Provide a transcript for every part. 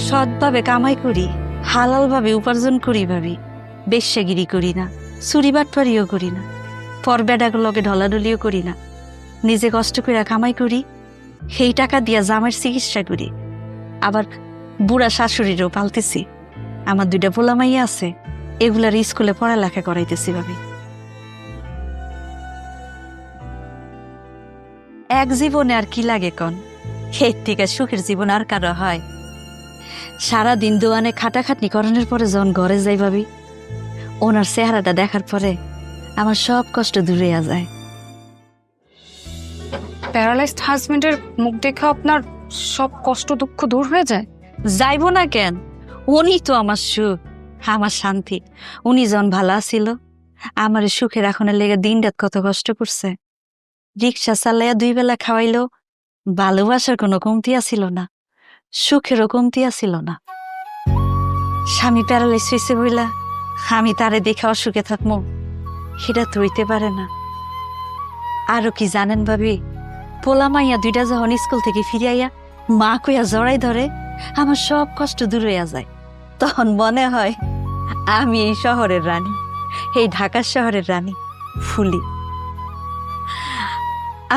সৎভাবে কামাই করি, হালালভাবে উপার্জন করি ভাবি। বেশ্যাগিরি করি না, চুরি বাটপারিও করি না, পর বেডাগুলোকে ঢলাঢলিও করি না। নিজে কষ্ট করে কামাই করি, সেই টাকা দিয়া জামাইয়ের চিকিৎসা করি। আবার বুড়া শাশুড়িরও পালতেছি। আমার 2টা পোলা মাইয়া আছে, এগুলার স্কুলে পড়ালেখা করাইতেছি ভাবি। এক জীবনে আর কি লাগে কন? এর থেকে সুখের জীবন আর কারো হয়? সারাদিন দোয়ানে খাটাখাটনি করানোর পরে যখন ঘরে যাই ভাবি, ওনার চেহারাটা দেখার পরে আমার সব কষ্ট দূরে যায়। প্যারালাইজড হাজবেন্ডের মুখ দেখে আপনার সব কষ্ট দুঃখ দূর হয়ে যায়? যাইব না কেন? উনি তো আমার সুখ, আমার শান্তি। উনি যখন ভালো আছিল, আমার সুখে রাখনের লেগে দিন রাত কত কষ্ট করছে। রিক্সা চালাইয়া 2 বেলা খাওয়াইলো, ভালোবাসার কোনো কমতি আছিল না, সুখেরও কমতি আছিল না। স্বামী প্যারালাইজ হয়েছে বইলা আমি তারে দেখে অসুখে থাকবো, সেটা তো হইতে পারে না। আরো কি জানেন ভাবি, পোলা মাইয়া 2টা যখন স্কুল থেকে ফিরে আইয়া মা কইয়া জড়াই ধরে, আমার সব কষ্ট দূর হইয়া যায়। তখন মনে হয় আমি এই শহরের রানী, এই ঢাকার শহরের রানী ফুলি।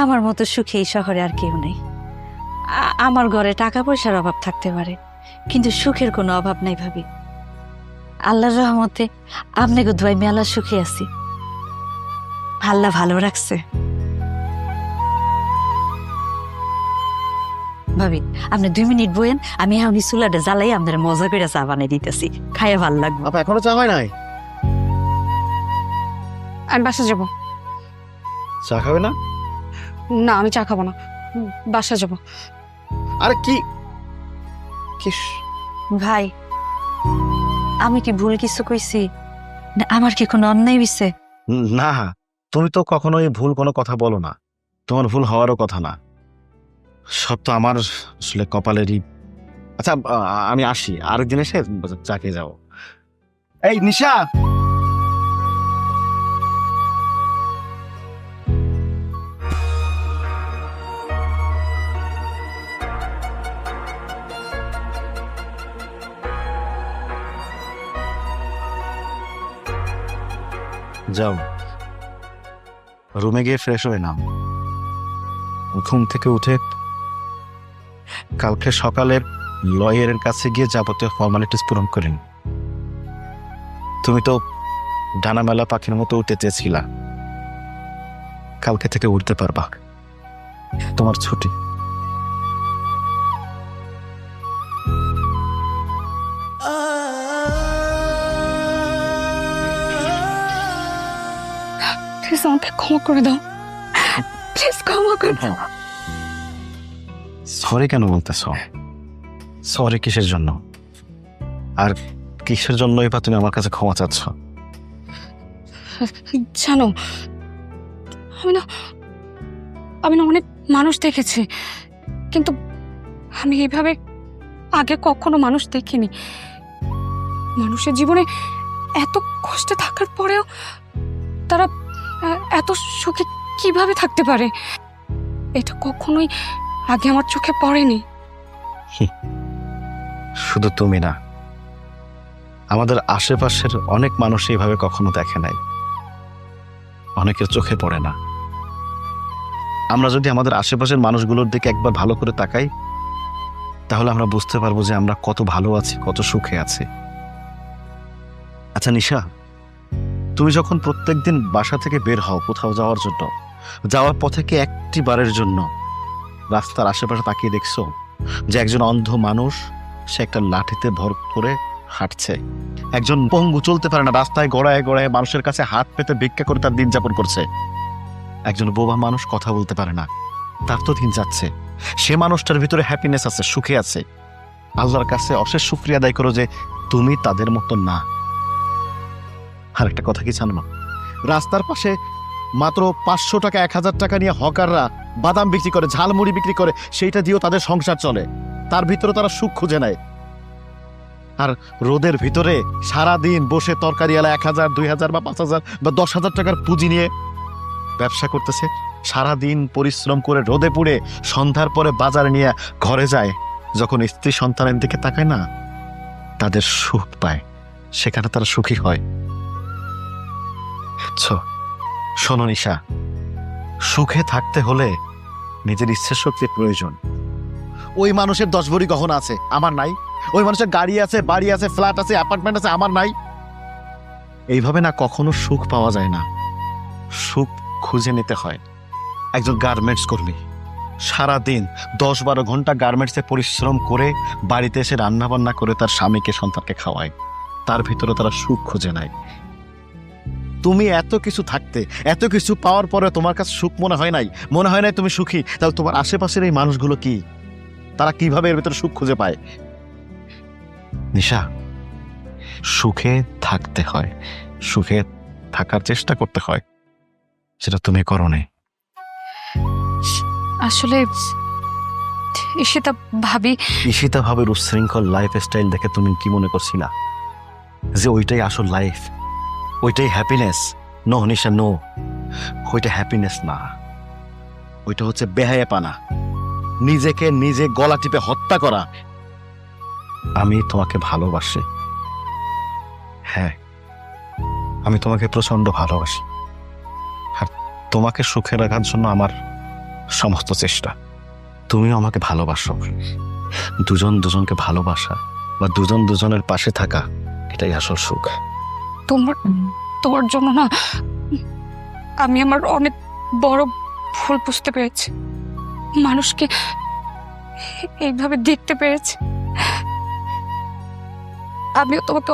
আমার মতো সুখে এই শহরে আর কেউ নেই। আমার ঘরে টাকা পয়সার অভাব থাকতে পারে, কিন্তু সুখের কোনো অভাব নাই ভাবি। আল্লাহর রহমতে আপনাকে দোয়াই মেলা সুখে আছি। আল্লাহ ভালো রাখছে ভাবি। আপনি 2 মিনিট বইয়েন, আমি এখন চুলাটা জ্বালাই আপনার মজা করে চা বানাই দিতেছি, খাইয়া ভালো লাগবে। আপা এখনো চা হয় নাই? আমি বাসা যাব। চা খাবে না? না, আমি চা খাবো না, বাসা যাব। আরে কি ভাই, আমি কি ভুল কিছু কইছি? না আমার কি কোনো অন্যায় হইছে? না, তুমি তো কখনোই ভুল কোনো কথা বলো না, তোমার ভুল হওয়ারও কথা না। সব তো আমার আসলে কপালেরই। আচ্ছা, আমি আসি, আরেকদিন এসে চা খেয়ে যাবো। এই নিশা, যাও রুমে গিয়ে ফ্রেশ হয়ে নাও। ঘুম থেকে উঠে কালকে সকালে লয়ারের কাছে গিয়ে যাবতীয় ফর্মালিটিস পূরণ করেন। তুমি তো ডানা মেলা পাখির মতো উঠতে চেয়েছিলা, কালকে থেকে উঠতে পারবা, তোমার ছুটি। প্লিজ আমাকে ক্ষমা করে দাও, প্লিজ ক্ষমা করে দাও। সরি কেন বলতেছ? সরি কিসের জন্য? আর কিসের জন্যই বা তুমি আমার কাছে ক্ষমা চাচ্ছ? জানো, আমি না অনেক মানুষ দেখেছি, কিন্তু আমি এইভাবে আগে কখনো মানুষ দেখিনি। মানুষের জীবনে এত কষ্টে থাকার পরেও তারা এত সুখে কিভাবে থাকতে পারে, এটা কখনোই আগে আমার চোখে পড়েনি। শুধু তুমি না, আমাদের আশেপাশের অনেক মানুষ এইভাবে কখনো দেখে নাই, অনেকের চোখে পড়ে না। আমরা যদি আমাদের আশেপাশের মানুষগুলোর দিকে একবার ভালো করে তাকাই, তাহলে আমরা বুঝতে পারবো যে আমরা কত ভালো আছি, কত সুখে আছি। আচ্ছা নিশা, তুমি যখন প্রত্যেকদিন বাসা থেকে বের হও কোথাও যাওয়ার জন্য, যাওয়ার পথে কি একটি বারের জন্য রাস্তার আশেপাশে তাকিয়ে দেখছো যে একজন অন্ধ মানুষ, সে একটা লাঠিতে ভর করে হাঁটছে, একজন পঙ্গু চলতে পারে না, রাস্তায় গড়ায় গড়ায় মানুষের কাছে হাত পেতে ভিক্ষা করে তার দিন যাপন করছে, একজন বোবা মানুষ কথা বলতে পারে না, তার তো দিন যাচ্ছে, সে মানুষটার ভিতরে হ্যাপিনেস আছে, সুখে আছে। আল্লাহর কাছে অশেষ শুকরিয়া আদায় করো যে তুমি তাদের মতো না। আর একটা কথা কি জানো, রাস্তার পাশে মাত্র 500 টাকা 1000 টাকা নিয়ে হকাররা বাদাম বিক্রি করে, ঝালমুড়ি বিক্রি করে, সেইটা দিয়েও তাদের সংসার চলে, তার ভিতরে তারা সুখ খুঁজে নেয়। আর রোদের ভিতরে সারা দিন বসে তরকারিওয়ালা 1000, 2000 বা 5000 বা 10,000 টাকার পুঁজি নিয়ে ব্যবসা করতেছে, সারা দিন পরিশ্রম করে রোদে পুড়ে সন্ধ্যার পরে বাজারে নিয়ে ঘরে যায়, যখন স্ত্রী সন্তানের দিকে তাকায় না, তাদের সুখ পায়, সেখানে তারা সুখী হয়। শোনো নিশা, সুখে থাকতে হলে নিজের ইচ্ছা শক্তির প্রয়োজন। ওই মানুষের 10 ভরি গহনা আছে, আমার নাই। ওই মানুষের গাড়ি আছে, বাড়ি আছে, ফ্ল্যাট আছে, অ্যাপার্টমেন্ট আছে, আমার নাই। এইভাবে না কখনো সুখ পাওয়া যায় না, সুখ খুঁজে নিতে হয়। একজন গার্মেন্টস কর্মী সারাদিন 10-12 ঘন্টা গার্মেন্টসে পরিশ্রম করে বাড়িতে এসে রান্না বান্না করে তার স্বামীকে সন্তানকে খাওয়ায়, তার ভিতরে তারা সুখ খুঁজে নেয়। তুমি এত কিছু থাকতে, এত কিছু পাওয়ার পরে তোমার কাছে সুখ মনে হয় নাই, মনে হয় নাই তুমি সুখী, তাহলে তোমার আশেপাশের এই মানুষগুলো কি, তারা কিভাবে এর ভিতরে সুখ খুঁজে পায়? নিশা, সুখে থাকতে হয়, সুখে থাকার চেষ্টা করতে হয়, সেটা তুমি করো নাই। আসলে ঈশিতা ভাবি ঈশিতা ভাবের উচ্ছৃঙ্খল লাইফ স্টাইল দেখে তুমি কি মনে করছিলা যে ওইটাই আসল লাইফ, ওইটাই হ্যাপিনেস? নো নিশা, নো, ওইটা হ্যাপিনেস না, ওইটা হচ্ছে বেহায়াপানা, নিজেকে নিজে গলা টিপে হত্যা করা। আমি তোমাকে ভালোবাসি, হ্যাঁ আমি তোমাকে প্রচন্ড ভালোবাসি, আর তোমাকে সুখে রাখার জন্য আমার সমস্ত চেষ্টা। তুমিও আমাকে ভালোবাসো। দুজন দুজনকে ভালোবাসা বা দুজন দুজনের পাশে থাকা, এটাই আসল সুখ। তোমার জন্য না আমি আমার অনেক বড় ভুল বুঝতে পেরেছি, মানুষকে এইভাবে দেখতে পেরেছি। আমিও তোমাকে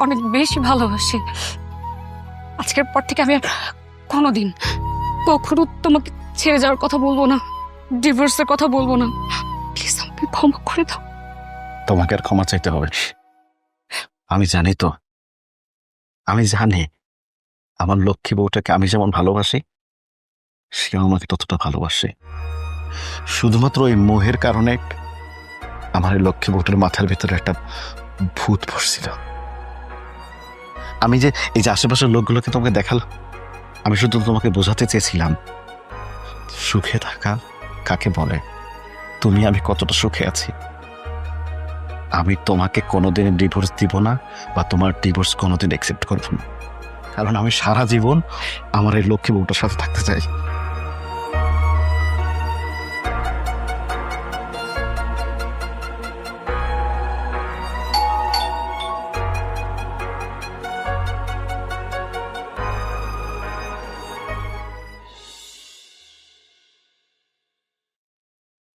অনেক বেশি ভালোবাসি। আজকের পর থেকে আমি আর কোনোদিন কখনো তোমাকে ছেড়ে যাওয়ার কথা বলবো না, ডিভোর্সের কথা বলবো না। প্লিজ আমাকে ক্ষমা করে দাও। তোমাকে আর ক্ষমা চাইতে হবে? আমি জানি তো, আমি জানি আমার লক্ষ্মী বউটাকে আমি যেমন ভালোবাসি, সেও আমাকে ততটা ভালোবাসে। শুধুমাত্র ওই মোহের কারণে আমার এই লক্ষ্মী বউটার মাথার ভিতরে একটা ভূত বসছিল। আমি যে এই যে আশেপাশের লোকগুলোকে তোমাকে দেখালাম, আমি শুধু তোমাকে বোঝাতে চেয়েছিলাম সুখে থাকা কাকে বলে, তুমি আমি কতটা সুখে আছি। আমি তোমাকে কোনোদিন ডিভোর্স দিব না, বা তোমার ডিভোর্স কোনোদিন অ্যাকসেপ্ট করব না, কারণ আমি সারা জীবন আমার এই লক্ষ্মী বউটার সাথে থাকতে চাই।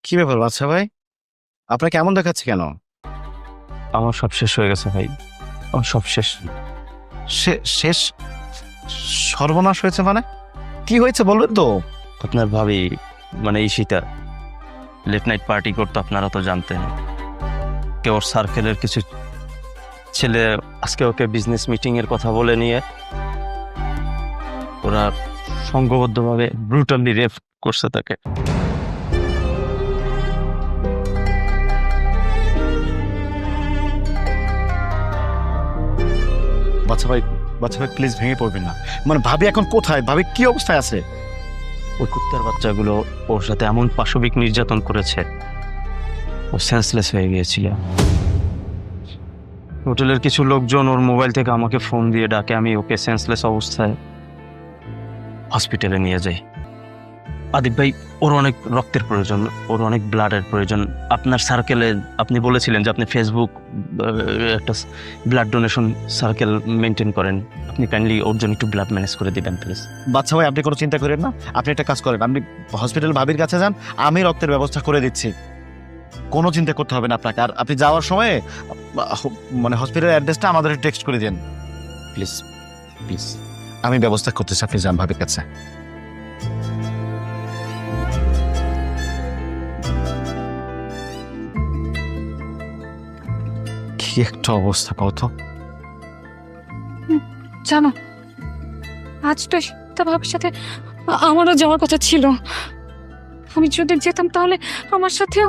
কি ব্যাপার বাচ্চা ভাই, আপনার কেমন দেখাচ্ছে কেন? আমার সব শেষ হয়ে গেছে ভাই, আমার সব শেষ। শেষ? সর্বনাশ হয়েছে মানে? কি হয়েছে বলবেন তো? আপনার ভাবি মানে ঈশিতা লেট নাইট পার্টি করতো, আপনারা তো জানতেন। কেউ ওর সার্কেলের কিছু ছেলে আজকে ওকে বিজনেস মিটিং এর কথা বলে নিয়ে ওরা সংঘবদ্ধভাবে ব্রুটালি রেপ করছে তাকে। বাচ্চা ভাই প্লিজ ভেঙে পড়বেন না। মানে ভাবি এখন কোথায়, ভাবি কি অবস্থায় আছে? ওই কুত্তার বাচ্চাগুলো ওর সাথে এমন পাশবিক নির্যাতন করেছে, ও সেন্সলেস হয়ে গিয়েছিল। হোটেলের কিছু লোকজন ওর মোবাইল থেকে আমাকে ফোন দিয়ে ডাকে, আমি ওকে সেন্সলেস অবস্থায় হসপিটালে নিয়ে যাই। আদিব ভাই, ওর অনেক রক্তের প্রয়োজন, ওর অনেক ব্লাডের প্রয়োজন। আপনার সার্কেলে আপনি বলেছিলেন যে আপনি ফেসবুক একটা ব্লাড ডোনেশন সার্কেল মেনটেন করেন, আপনি কাইন্ডলি ওর জন্য একটু ব্লাড ম্যানেজ করে দিবেন প্লিজ। বাচ্চা ভাই আপনি কোনো চিন্তা করেন না, আপনি একটা কাজ করেন, আপনি হসপিটাল ভাবির কাছে যান, আমি রক্তের ব্যবস্থা করে দিচ্ছি, কোনো চিন্তা করতে হবে না আপনাকে। আর আপনি যাওয়ার সময় মানে হসপিটালের অ্যাড্রেসটা আমাদের টেক্সট করে দেন প্লিজ, প্লিজ। আমি ব্যবস্থা করতেছি, আপনি যান ভাবির কাছে। কি একটা অবস্থা কত! জানো, আজ তো ঈশিতা ভাবির সাথে আমারও যাওয়ার কথা ছিল। আমি যদি যেতাম তাহলে আমার সাথেও।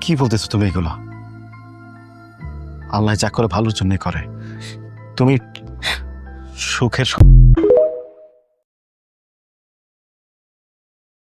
কি বলতেছো তুমি এগুলো? আল্লাহ যা করে ভালোর জন্য করে, তুমি সুখের